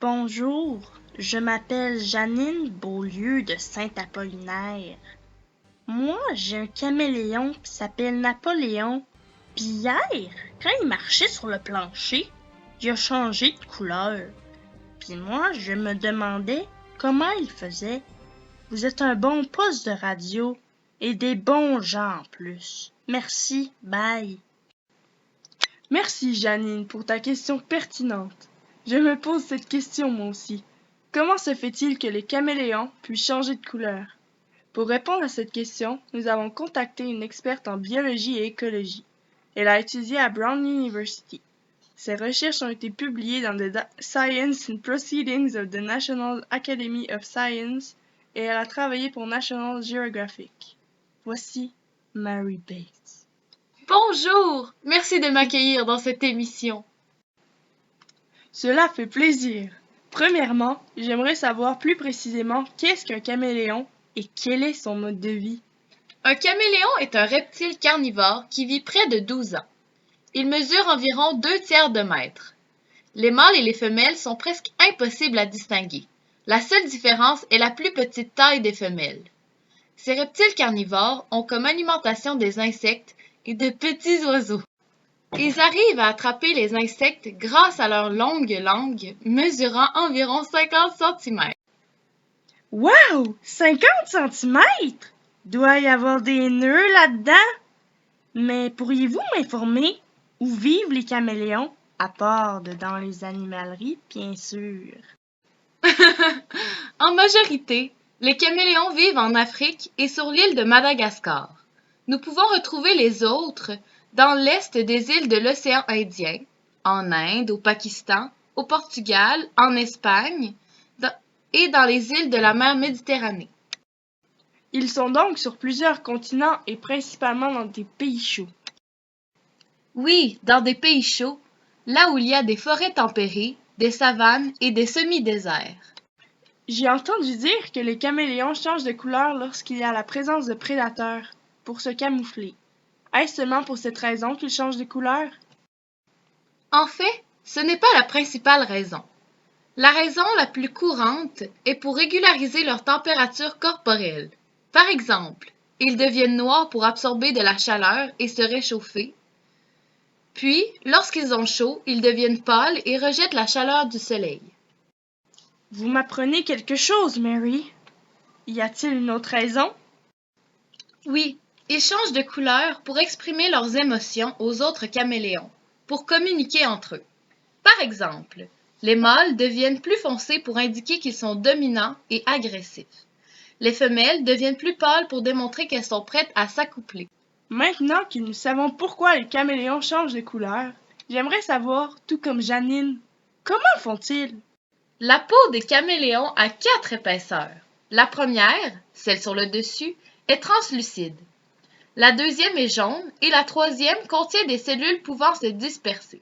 Bonjour, je m'appelle Janine Beaulieu de Saint-Apollinaire. Moi, j'ai un caméléon qui s'appelle Napoléon. Puis hier, quand il marchait sur le plancher, il a changé de couleur. Puis moi, je me demandais comment il faisait. Vous êtes un bon poste de radio et des bons gens en plus. Merci, bye. Merci Janine pour ta question pertinente. Je me pose cette question moi aussi. Comment se fait-il que les caméléons puissent changer de couleur? Pour répondre à cette question, nous avons contacté une experte en biologie et écologie. Elle a étudié à Brown University. Ses recherches ont été publiées dans The Science and Proceedings of the National Academy of Science et elle a travaillé pour National Geographic. Voici Mary Bates. Bonjour! Merci de m'accueillir dans cette émission. Cela fait plaisir. Premièrement, j'aimerais savoir plus précisément qu'est-ce qu'un caméléon et quel est son mode de vie. Un caméléon est un reptile carnivore qui vit près de 12 ans. Il mesure environ 2/3 de mètre. Les mâles et les femelles sont presque impossibles à distinguer. La seule différence est la plus petite taille des femelles. Ces reptiles carnivores ont comme alimentation des insectes et de petits oiseaux. Ils arrivent à attraper les insectes grâce à leur longue langue mesurant environ 50 cm. Wow! 50 centimètres? Doit y avoir des nœuds là-dedans? Mais pourriez-vous m'informer où vivent les caméléons, à part dans les animaleries, bien sûr? En majorité, les caméléons vivent en Afrique et sur l'île de Madagascar. Nous pouvons retrouver les autres dans l'est des îles de l'océan Indien, en Inde, au Pakistan, au Portugal, en Espagne et dans les îles de la mer Méditerranée. Ils sont donc sur plusieurs continents et principalement dans des pays chauds. Oui, dans des pays chauds, là où il y a des forêts tempérées, des savanes et des semi-déserts. J'ai entendu dire que les caméléons changent de couleur lorsqu'il y a la présence de prédateurs, pour se camoufler. Est-ce seulement pour cette raison qu'ils changent de couleur? En fait, ce n'est pas la principale raison. La raison la plus courante est pour régulariser leur température corporelle. Par exemple, ils deviennent noirs pour absorber de la chaleur et se réchauffer. Puis, lorsqu'ils ont chaud, ils deviennent pâles et rejettent la chaleur du soleil. Vous m'apprenez quelque chose, Mary. Y a-t-il une autre raison? Oui, ils changent de couleur pour exprimer leurs émotions aux autres caméléons, pour communiquer entre eux. Par exemple, les mâles deviennent plus foncés pour indiquer qu'ils sont dominants et agressifs. Les femelles deviennent plus pâles pour démontrer qu'elles sont prêtes à s'accoupler. Maintenant que nous savons pourquoi les caméléons changent de couleur, j'aimerais savoir, tout comme Janine, comment font-ils? La peau des caméléons a 4 épaisseurs. La première, celle sur le dessus, est translucide. La deuxième est jaune et la troisième contient des cellules pouvant se disperser.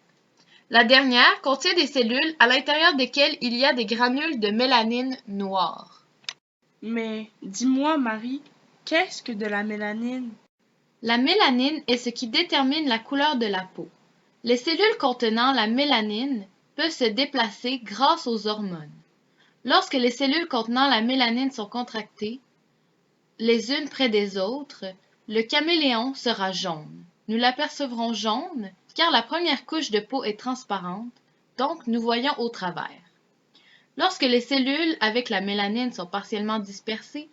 La dernière contient des cellules à l'intérieur desquelles il y a des granules de mélanine noire. Mais dis-moi, Marie, qu'est-ce que de la mélanine? La mélanine est ce qui détermine la couleur de la peau. Les cellules contenant la mélanine peuvent se déplacer grâce aux hormones. Lorsque les cellules contenant la mélanine sont contractées, les unes près des autres, le caméléon sera jaune. Nous l'apercevrons jaune car la première couche de peau est transparente, donc nous voyons au travers. Lorsque les cellules avec la mélanine sont partiellement dispersées,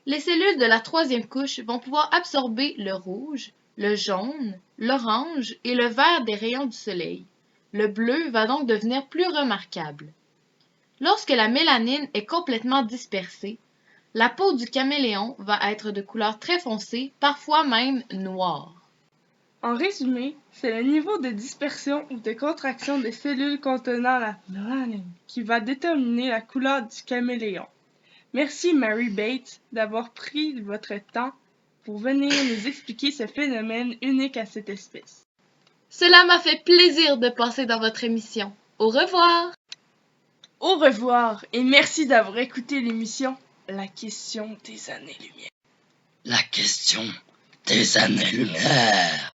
les cellules de la troisième couche vont pouvoir absorber le rouge, le jaune, l'orange et le vert des rayons du soleil. Le bleu va donc devenir plus remarquable. Lorsque la mélanine est complètement dispersée, la peau du caméléon va être de couleur très foncée, parfois même noire. En résumé, c'est le niveau de dispersion ou de contraction des cellules contenant la mélanine qui va déterminer la couleur du caméléon. Merci Mary Bates d'avoir pris votre temps pour venir nous expliquer ce phénomène unique à cette espèce. Cela m'a fait plaisir de passer dans votre émission. Au revoir! Au revoir et merci d'avoir écouté l'émission La question des années-lumière. La question des années-lumière.